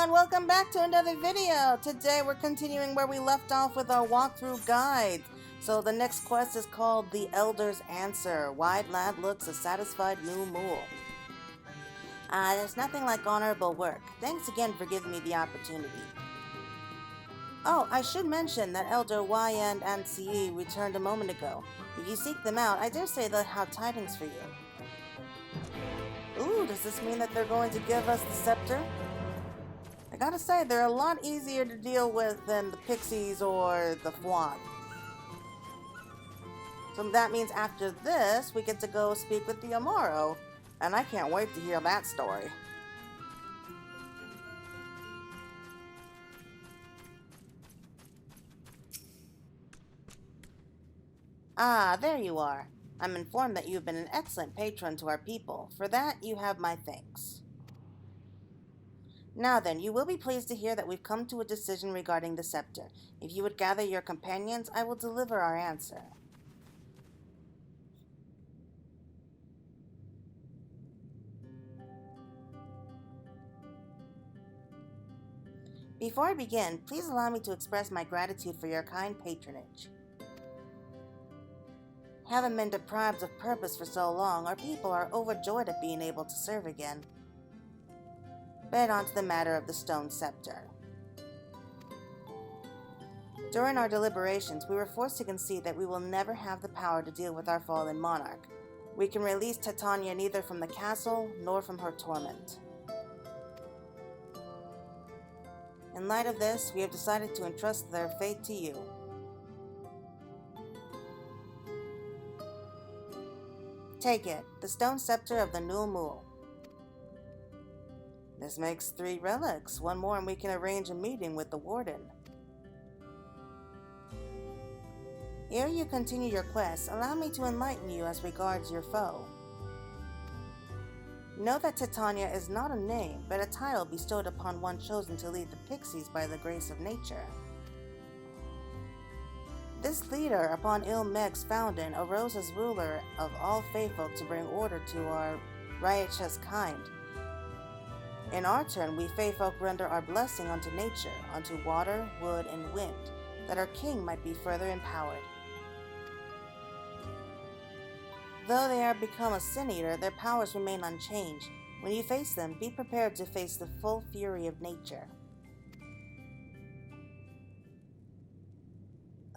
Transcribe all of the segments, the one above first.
everyone, welcome back to another video. Today we're continuing where we left off with our walkthrough guide. So the next quest is called The Elder's Answer. Wide Lad looks a satisfied new mule. There's nothing like honorable work. Thanks again for giving me the opportunity. Oh, I should mention that Elder YN and CE returned a moment ago. If you seek them out, I dare say they'll have tidings for you. Ooh, does this mean that they're going to give us the Sceptre? I gotta say, they're a lot easier to deal with than the Pixies or the FFXIV. So that means after this, we get to go speak with the Amaro. And I can't wait to hear that story. Ah, there you are. I'm informed that you've been an excellent patron to our people. For that, you have my thanks. Now then, you will be pleased to hear that we've come to a decision regarding the Sceptre. If you would gather your companions, I will deliver our answer. Before I begin, please allow me to express my gratitude for your kind patronage. Having been deprived of purpose for so long, our people are overjoyed at being able to serve again. But on to the matter of the stone scepter. During our deliberations, we were forced to concede that we will never have the power to deal with our fallen monarch. We can release Titania neither from the castle nor from her torment. In light of this, we have decided to entrust their fate to you. Take it, the stone scepter of the new mule. This makes 3 relics. One more and we can arrange a meeting with the warden. Ere you continue your quest, allow me to enlighten you as regards your foe. Know that Titania is not a name, but a title bestowed upon one chosen to lead the Pixies by the grace of nature. This leader, upon Ilmeg's founding, arose as ruler of all faithful to bring order to our riotous kind. In our turn, we Faefolk render our blessing unto nature, unto water, wood, and wind, that our king might be further empowered. Though they are become a sin-eater, their powers remain unchanged. When you face them, be prepared to face the full fury of nature.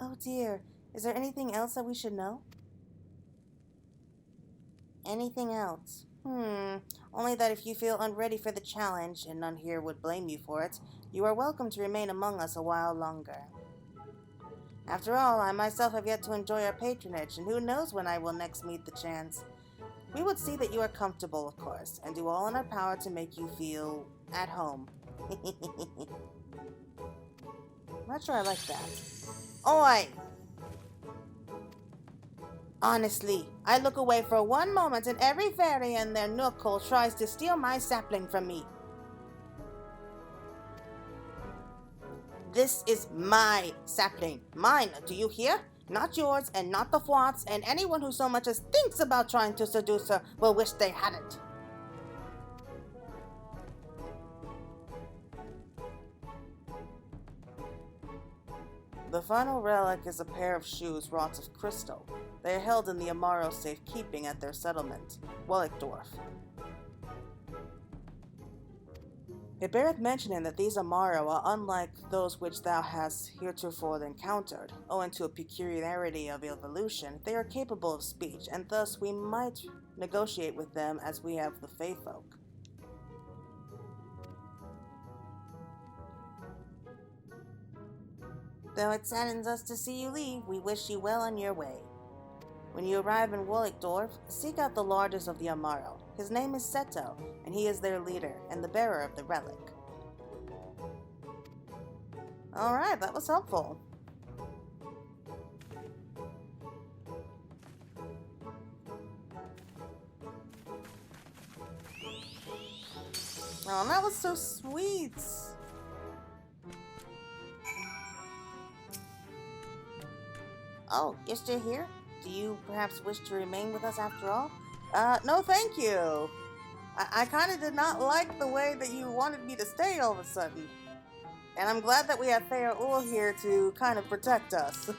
Oh dear, is there anything else that we should know? Anything else? Only that if you feel unready for the challenge, and none here would blame you for it, you are welcome to remain among us a while longer. After all, I myself have yet to enjoy our patronage, and who knows when I will next meet the chance. We would see that you are comfortable, of course, and do all in our power to make you feel at home. Not sure I like that. Oi! Honestly, I look away for one moment and every fairy and their knuckle tries to steal my sapling from me. This is my sapling. Mine, do you hear? Not yours and not the FFXIV's, and anyone who so much as thinks about trying to seduce her will wish they hadn't. The final relic is a pair of shoes wrought of crystal. They are held in the Amaro safekeeping at their settlement, Wellickdorf. It beareth mentioning that these Amaro are unlike those which thou hast heretofore encountered. Owing to a peculiarity of evolution, they are capable of speech, and thus we might negotiate with them as we have the Faefolk. Though it saddens us to see you leave, we wish you well on your way. When you arrive in Wellickdorf, seek out the largest of the Amaro. His name is Seto, and he is their leader and the bearer of the relic. Alright, that was helpful. Oh, that was so sweet. Oh, you're still here? Do you perhaps wish to remain with us after all? No thank you. I kind of did not like the way that you wanted me to stay all of a sudden. And I'm glad that we have Ul here to kind of protect us.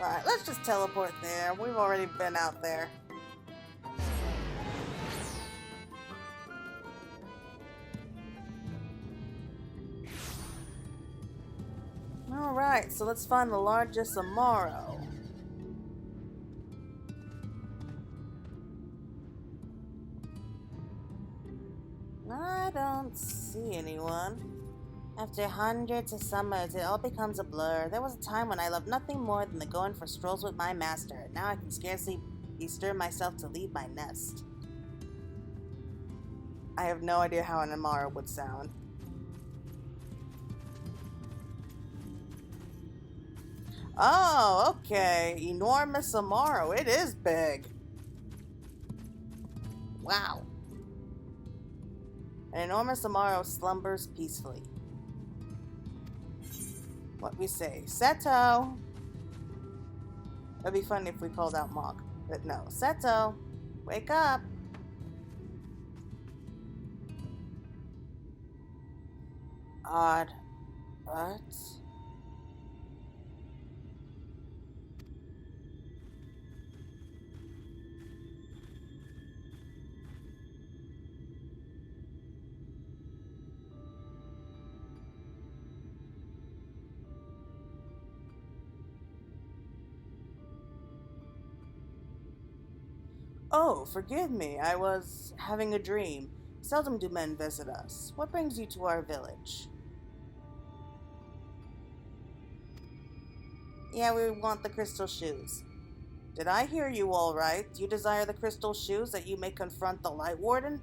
Right, let's just teleport there. We've already been out there. Alright, so let's find the largest amaro. I don't see anyone. After hundreds of summers, it all becomes a blur. There was a time when I loved nothing more than the going for strolls with my master. Now I can scarcely bestir myself to leave my nest. I have no idea how an amaro would sound. Oh, okay. Enormous amaro. It is big. Wow. An enormous amaro slumbers peacefully. What we say? Seto! It'd be funny if we called out Mog. But no. Seto! Wake up! Odd. What? Oh, forgive me. I was having a dream. Seldom do men visit us. What brings you to our village? Yeah, we want the crystal shoes. Did I hear you all right? Do you desire the crystal shoes that you may confront the Light Warden?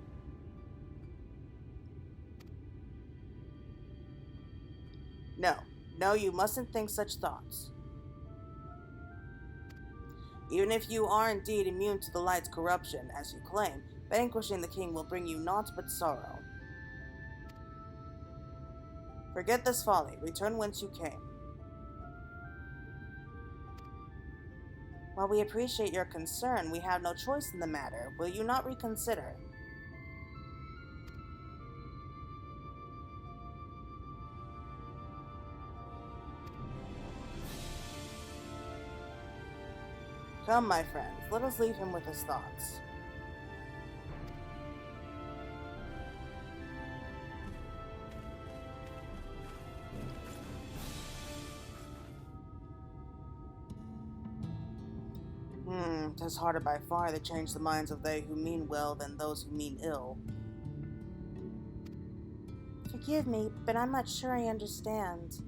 No. No, you mustn't think such thoughts. Even if you are indeed immune to the light's corruption, as you claim, vanquishing the king will bring you naught but sorrow. Forget this folly. Return whence you came. While we appreciate your concern, we have no choice in the matter. Will you not reconsider? Come, my friends, let us leave him with his thoughts. Tis harder by far to change the minds of they who mean well than those who mean ill. Forgive me, but I'm not sure I understand.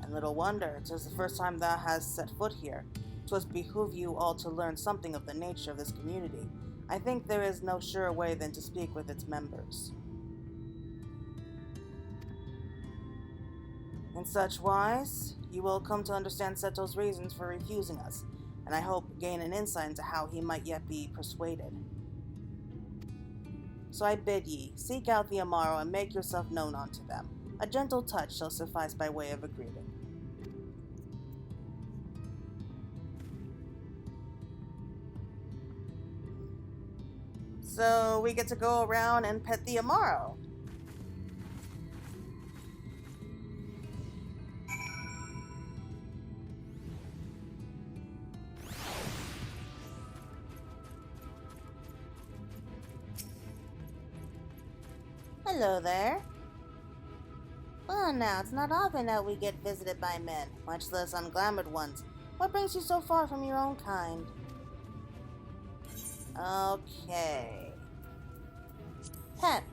And little wonder, 'tis the first time thou hast set foot here. 'Twas behoove you all to learn something of the nature of this community. I think there is no surer way than to speak with its members. In such wise, you will come to understand Seto's reasons for refusing us, and I hope gain an insight into how he might yet be persuaded. So I bid ye, seek out the amaro and make yourself known unto them. A gentle touch shall suffice by way of a greeting. So we get to go around and pet the amaro. Hello there. Well now, it's not often that we get visited by men, much less unglamoured ones. What brings you so far from your own kind? Okay. Pet.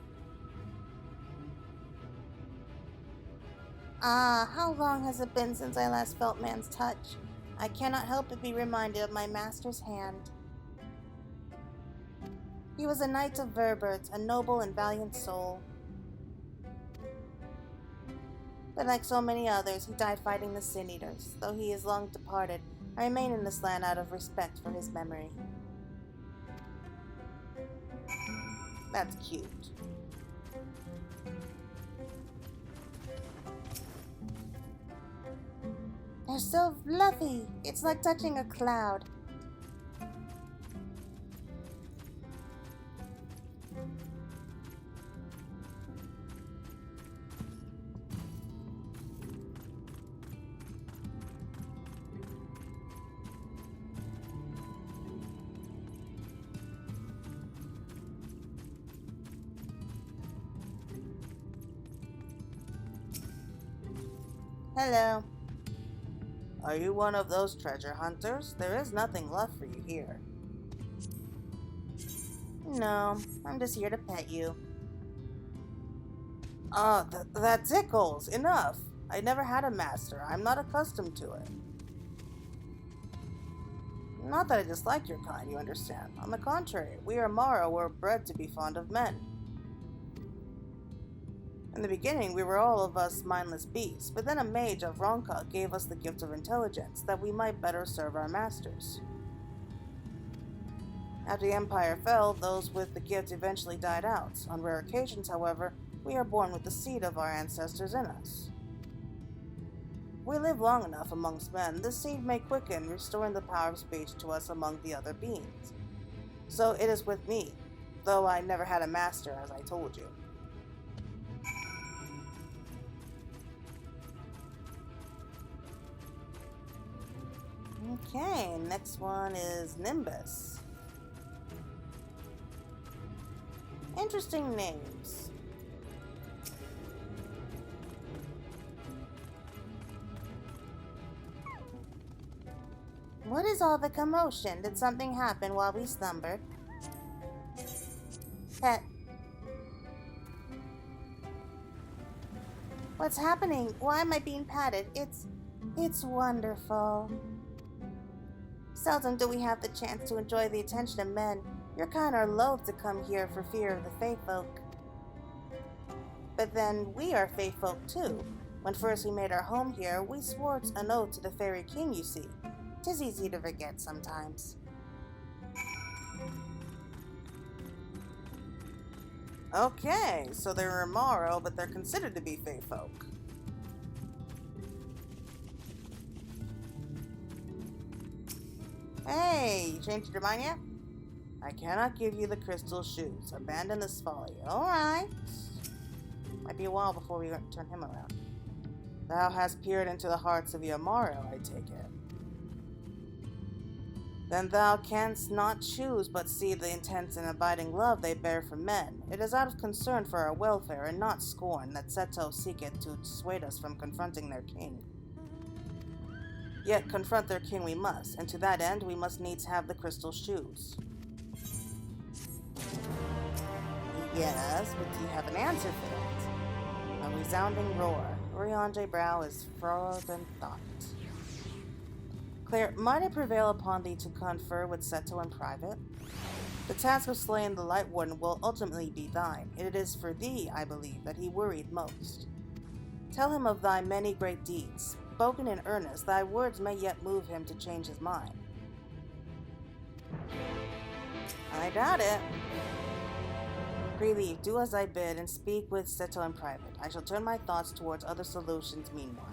Ah, how long has it been since I last felt man's touch? I cannot help but be reminded of my master's hand. He was a knight of Verbert, a noble and valiant soul. But like so many others, he died fighting the Sin Eaters. Though he is long departed, I remain in this land out of respect for his memory. That's cute. They're so fluffy. It's like touching a cloud. Hello. Are you one of those treasure hunters? There is nothing left for you here. No, I'm just here to pet you. That tickles! Enough! I never had a master. I'm not accustomed to it. Not that I dislike your kind, you understand. On the contrary, we amaro were bred to be fond of men. In the beginning, we were all of us mindless beasts, but then a mage of Ronka gave us the gift of intelligence, that we might better serve our masters. After the Empire fell, those with the gift eventually died out. On rare occasions, however, we are born with the seed of our ancestors in us. If we live long enough amongst men, this seed may quicken, restoring the power of speech to us among the other beings. So it is with me, though I never had a master, as I told you. Okay, next one is Nimbus. Interesting names. What is all the commotion? Did something happen while we slumbered? Pet. What's happening? Why am I being patted? It's wonderful. Seldom do we have the chance to enjoy the attention of men. Your kind are loath to come here for fear of the Fae folk. But then we are Fae folk too. When first we made our home here, we swore an oath to the Fairy King, you see. 'Tis easy to forget sometimes. Okay, so they're amaro, but they're considered to be Fae folk. Hey, you changed your mind yet? I cannot give you the crystal shoes. Abandon this folly. Alright. Might be a while before we turn him around. Thou hast peered into the hearts of the amaro, I take it. Then thou canst not choose but see the intense and abiding love they bear for men. It is out of concern for our welfare and not scorn that Seto seeketh to dissuade us from confronting their king. Yet confront their king we must, and to that end we must needs have the crystal shoes. Yes, but do you have an answer for that? A resounding roar. Oriande's brow is furrowed than thought. Claire, might I prevail upon thee to confer with Seto in private? The task of slaying the Light Warden will ultimately be thine. It is for thee, I believe, that he worried most. Tell him of thy many great deeds. Spoken in earnest, thy words may yet move him to change his mind. I doubt it. Pre-leave, do as I bid, and speak with Seto in private. I shall turn my thoughts towards other solutions meanwhile.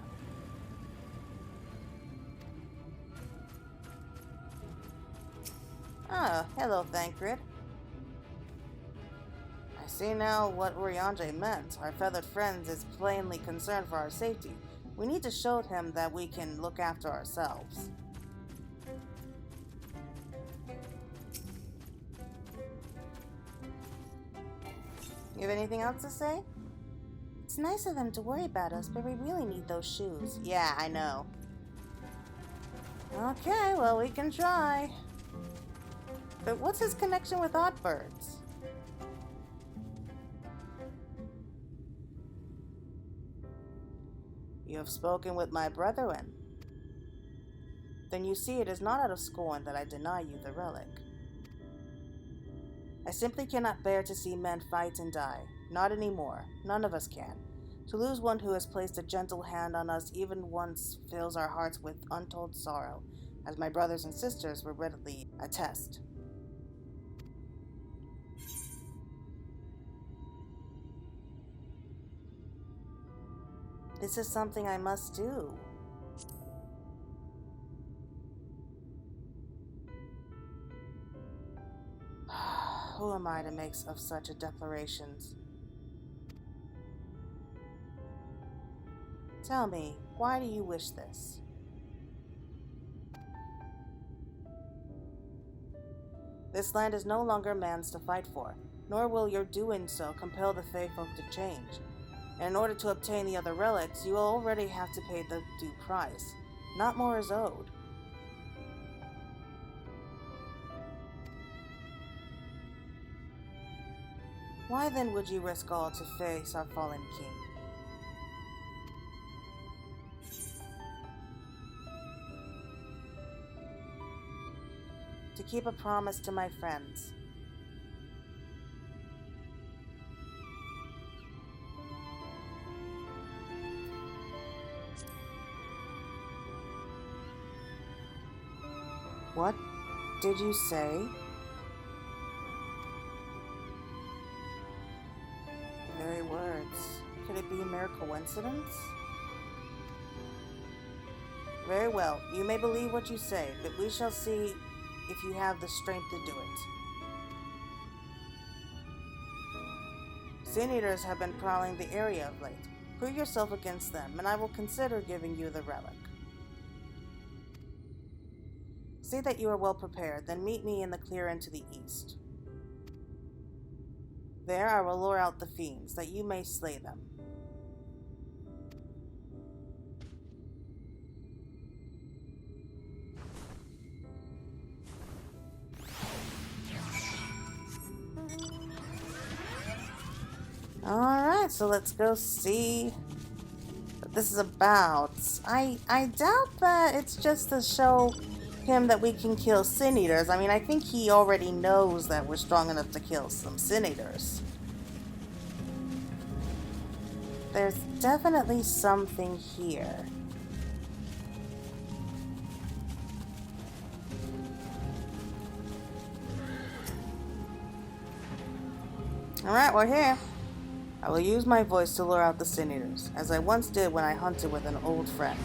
Ah, hello, Thancred. I see now what Oriange meant. Our feathered friend is plainly concerned for our safety. We need to show him that we can look after ourselves. You have anything else to say? It's nice of them to worry about us, but we really need those shoes. Yeah, I know. Okay, well, we can try. But what's his connection with Oddbirds? You have spoken with my brethren. Then you see it is not out of scorn that I deny you the relic. I simply cannot bear to see men fight and die. Not anymore. None of us can. To lose one who has placed a gentle hand on us even once fills our hearts with untold sorrow, as my brothers and sisters will readily attest. This is something I must do. Who am I to make of such a declarations? Tell me, why do you wish this? This land is no longer man's to fight for, nor will your doing so compel the Fae folk to change. And in order to obtain the other relics, you will already have to pay the due price. Not more is owed. Why then would you risk all to face our fallen king? To keep a promise to my friends. What did you say? Very words. Could it be a mere coincidence? Very well, you may believe what you say, but we shall see if you have the strength to do it. Sin Eaters have been prowling the area of late. Prove yourself against them, and I will consider giving you the relic. See that you are well prepared, then meet me in the clearing to the east. There I will lure out the fiends, that you may slay them. Alright, so let's go see what this is about. I doubt that it's just to show him that we can kill Sin Eaters. I mean, I think he already knows that we're strong enough to kill some Sin Eaters. There's definitely something here. Alright, we're here. I will use my voice to lure out the Sin Eaters, as I once did when I hunted with an old friend.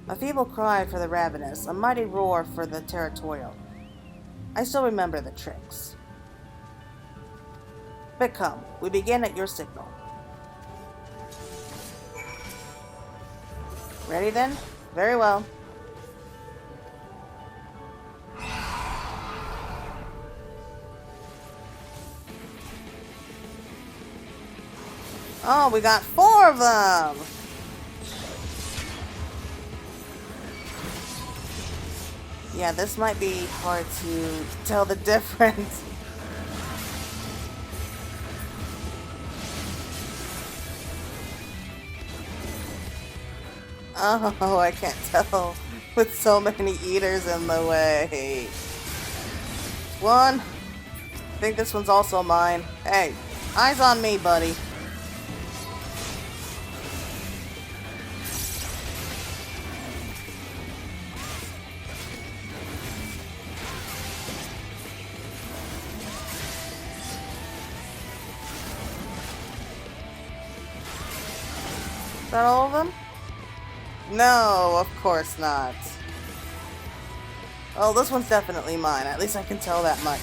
A feeble cry for the ravenous, a mighty roar for the territorial. I still remember the tricks. But come, we begin at your signal. Ready then? Very well. Oh, we got 4 of them! Yeah, this might be hard to tell the difference. Oh, I can't tell with so many eaters in the way. One. I think this one's also mine. Hey, eyes on me, buddy. Is that all of them? No, of course not. Oh, this one's definitely mine. At least I can tell that much.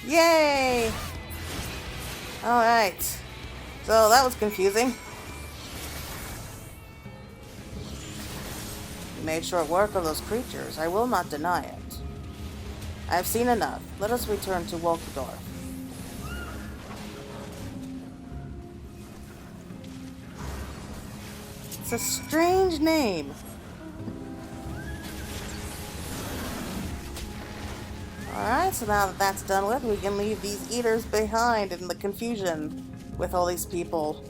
Yay! Alright. So that was confusing. We made short work of those creatures. I will not deny it. I have seen enough. Let us return to Wolkendorf. It's a strange name. Alright, so now that that's done with, we can leave these eaters behind in the confusion with all these people.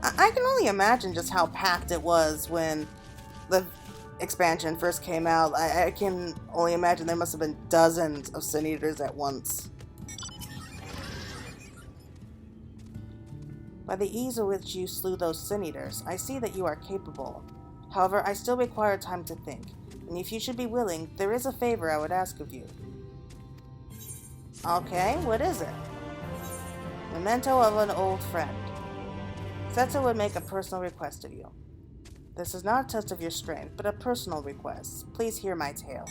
I can only imagine just how packed it was when the expansion first came out. I can only imagine there must have been dozens of Sin Eaters at once. By the ease with which you slew those sin-eaters, I see that you are capable. However, I still require time to think, and if you should be willing, there is a favor I would ask of you. Okay, what is it? Memento of an old friend. Seto would make a personal request of you. This is not a test of your strength, but a personal request. Please hear my tale.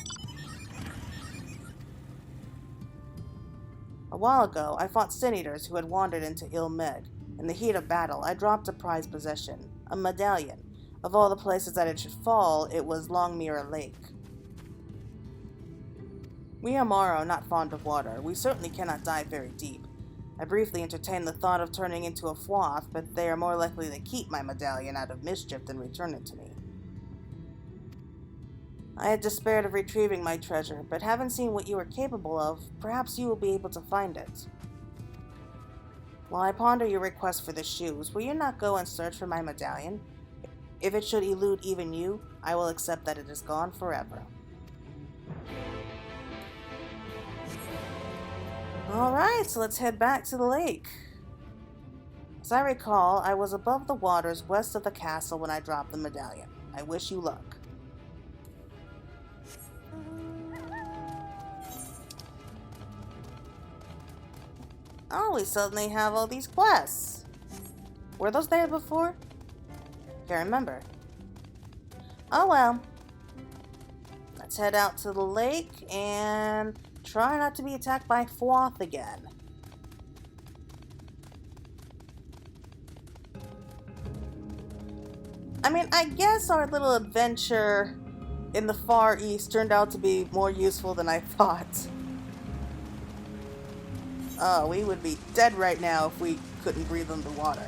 A while ago, I fought sin-eaters who had wandered into Ilmeg. In the heat of battle, I dropped a prized possession, a medallion. Of all the places that it should fall, it was Longmira Lake. We amaro are not fond of water. We certainly cannot dive very deep. I briefly entertained the thought of turning into a fwath, but they are more likely to keep my medallion out of mischief than return it to me. I had despaired of retrieving my treasure, but having seen what you are capable of, perhaps you will be able to find it. While I ponder your request for the shoes, will you not go and search for my medallion? If it should elude even you, I will accept that it is gone forever. Alright, so let's head back to the lake. As I recall, I was above the waters west of the castle when I dropped the medallion. I wish you luck. Oh, we suddenly have all these quests. Were those there before? Can't remember. Oh well. Let's head out to the lake and try not to be attacked by fwath again. I mean, I guess our little adventure in the Far East turned out to be more useful than I thought. Oh, we would be dead right now if we couldn't breathe underwater.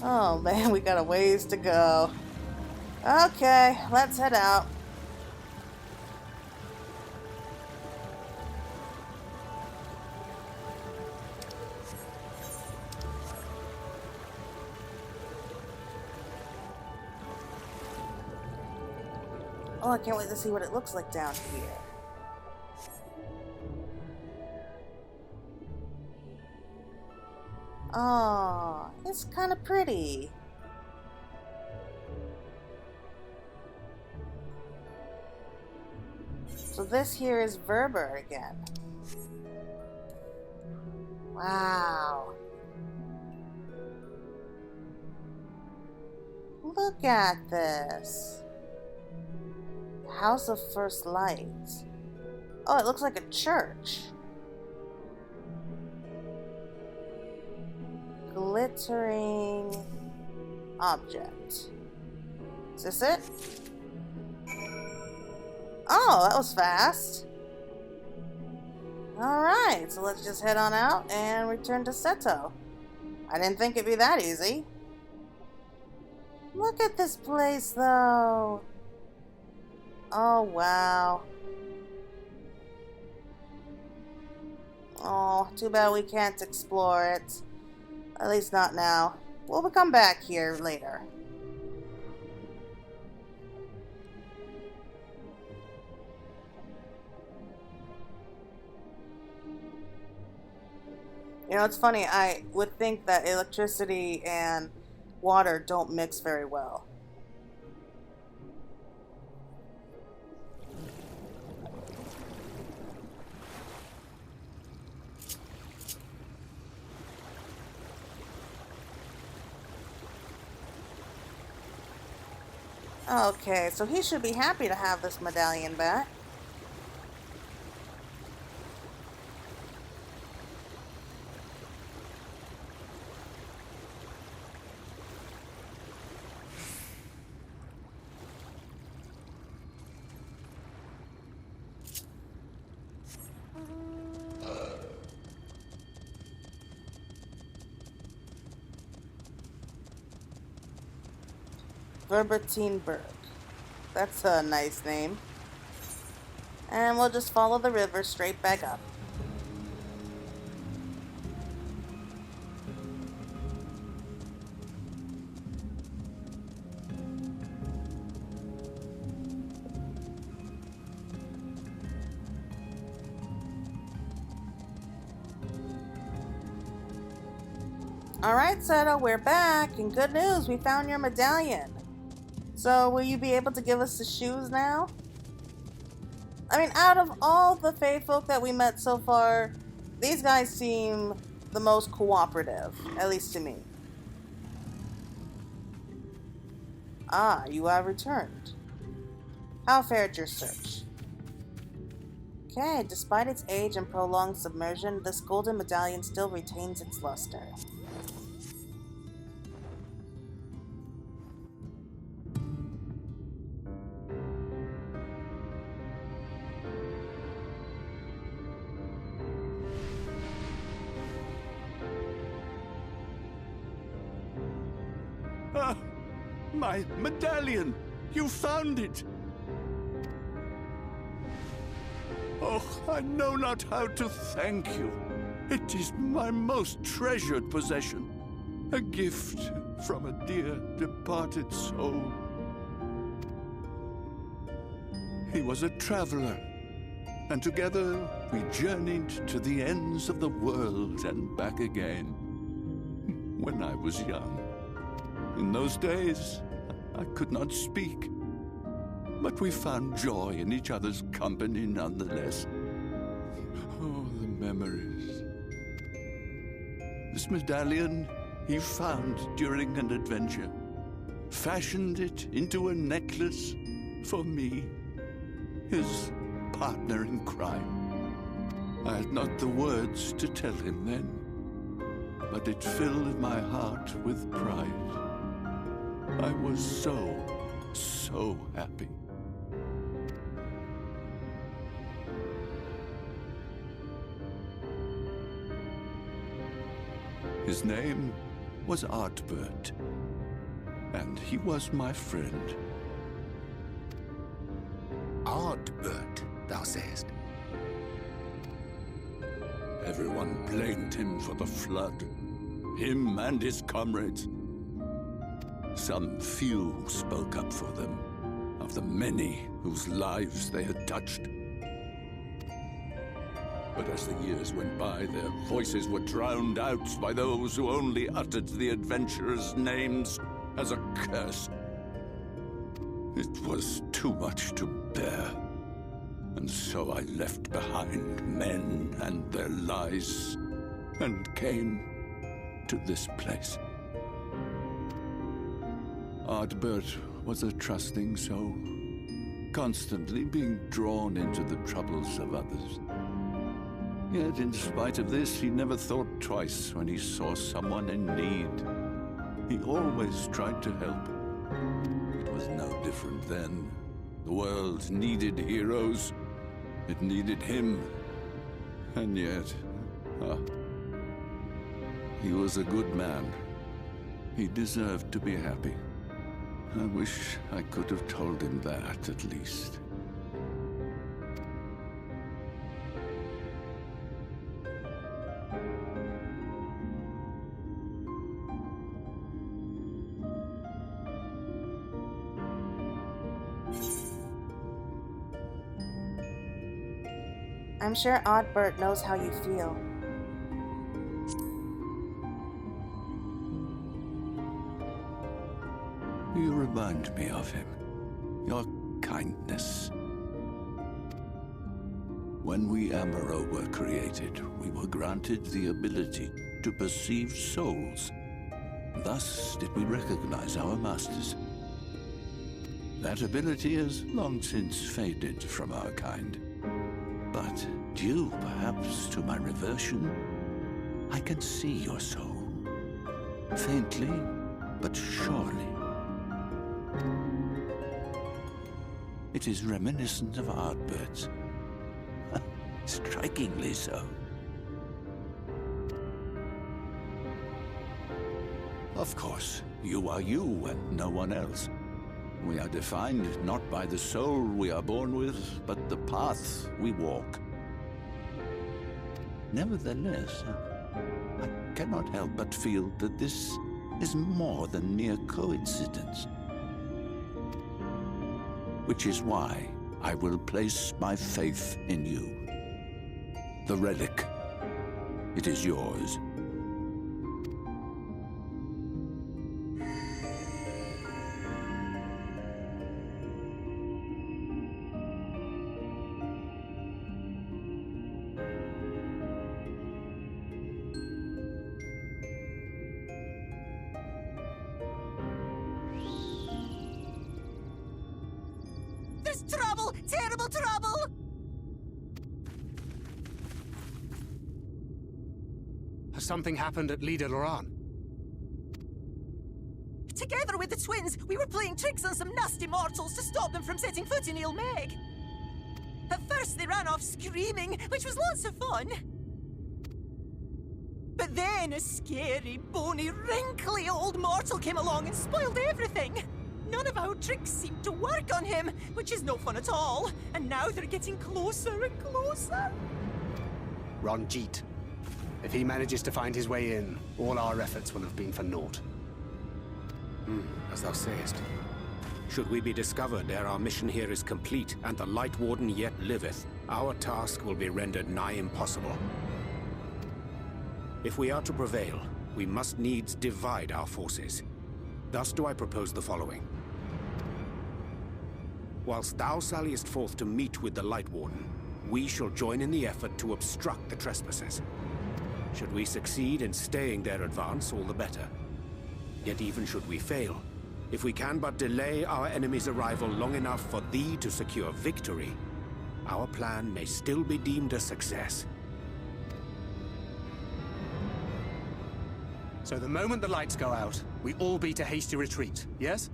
Oh man, we got a ways to go. Okay, let's head out. Oh, I can't wait to see what it looks like down here. Oh, it's kind of pretty. So this here is Verber again. Wow. Look at this. House of First Light. Oh, it looks like a church. Glittering object. Is this it? Oh, that was fast. Alright, so let's just head on out and return to Seto. I didn't think it'd be that easy. Look at this place, though. Oh, wow. Oh, too bad we can't explore it. At least not now. We'll come back here later. You know, it's funny, I would think that electricity and water don't mix very well. Okay, so he should be happy to have this medallion back. Verbertine-Berg. That's a nice name. And we'll just follow the river straight back up. Alright, Seto, we're back, and good news, we found your medallion. So, will you be able to give us the shoes now? I mean, out of all the Fae folk that we met so far, these guys seem the most cooperative, at least to me. Ah, you have returned. How fared your search? Okay, despite its age and prolonged submersion, this golden medallion still retains its luster. Ah, my medallion! You found it! Oh, I know not how to thank you. It is my most treasured possession. A gift from a dear departed soul. He was a traveler, and together we journeyed to the ends of the world and back again. When I was young. In those days, I could not speak. But we found joy in each other's company nonetheless. Oh, the memories. This medallion he found during an adventure. Fashioned it into a necklace for me, his partner in crime. I had not the words to tell him then, but it filled my heart with pride. I was so happy. His name was Artbert, and he was my friend. Ardbert, thou sayest? Everyone blamed him for the flood, him and his comrades. Some few spoke up for them, of the many whose lives they had touched. But as the years went by, their voices were drowned out by those who only uttered the adventurers' names as a curse. It was too much to bear, and so I left behind men and their lies, and came to this place. Ardbert was a trusting soul, constantly being drawn into the troubles of others. Yet in spite of this, he never thought twice when he saw someone in need. He always tried to help. It was no different then. The world needed heroes. It needed him. And yet, he was a good man. He deserved to be happy. I wish I could have told him that, at least. I'm sure Oddbert knows how you feel. You remind me of him. Your kindness. When we Amaro were created, we were granted the ability to perceive souls. Thus did we recognize our masters. That ability has long since faded from our kind. But due perhaps to my reversion, I can see your soul. Faintly, but surely. It is reminiscent of Ardbert's. Strikingly so. Of course, you are you and no one else. We are defined not by the soul we are born with, but the path we walk. Nevertheless, I cannot help but feel that this is more than mere coincidence. Which is why I will place my faith in you. The relic. It is yours. Trouble, trouble! Has something happened at Leader Loran? Together with the twins, we were playing tricks on some nasty mortals to stop them from setting foot in Il Meg. At first, they ran off screaming, which was lots of fun. But then a scary, bony, wrinkly old mortal came along and spoiled everything. None of our tricks seemed to work on him, which is no fun at all. And now they're getting closer and closer. Ranjit. If he manages to find his way in, all our efforts will have been for naught. As thou sayest. Should we be discovered ere our mission here is complete, and the Light Warden yet liveth, our task will be rendered nigh impossible. If we are to prevail, we must needs divide our forces. Thus do I propose the following. Whilst thou salliest forth to meet with the Light Warden, we shall join in the effort to obstruct the trespassers. Should we succeed in staying their advance, all the better. Yet even should we fail, if we can but delay our enemy's arrival long enough for thee to secure victory, our plan may still be deemed a success. So the moment the lights go out, we all beat a hasty retreat, yes?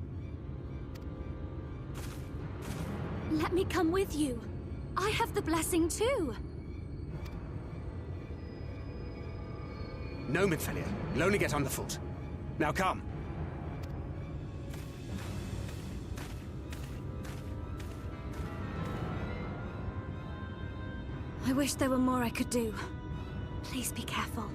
Let me come with you. I have the blessing too. No, Midfelia. You'll only get on the foot. Now come. I wish there were more I could do. Please be careful.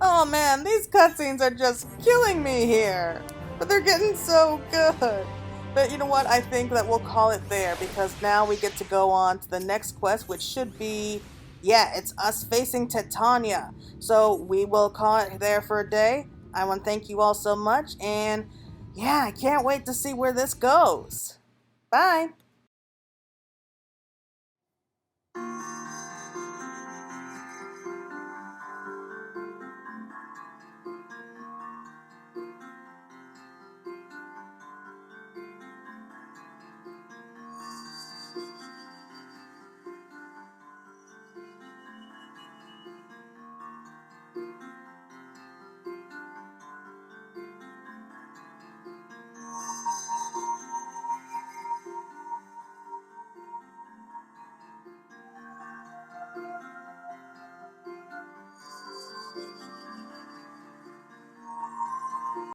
Oh man, these cutscenes are just killing me here. But they're getting so good. But you know what? I think that we'll call it there because now we get to go on to the next quest, which should be, yeah, it's us facing Titania. So we will call it there for a day. I want to thank you all so much. And yeah, I can't wait to see where this goes. Bye.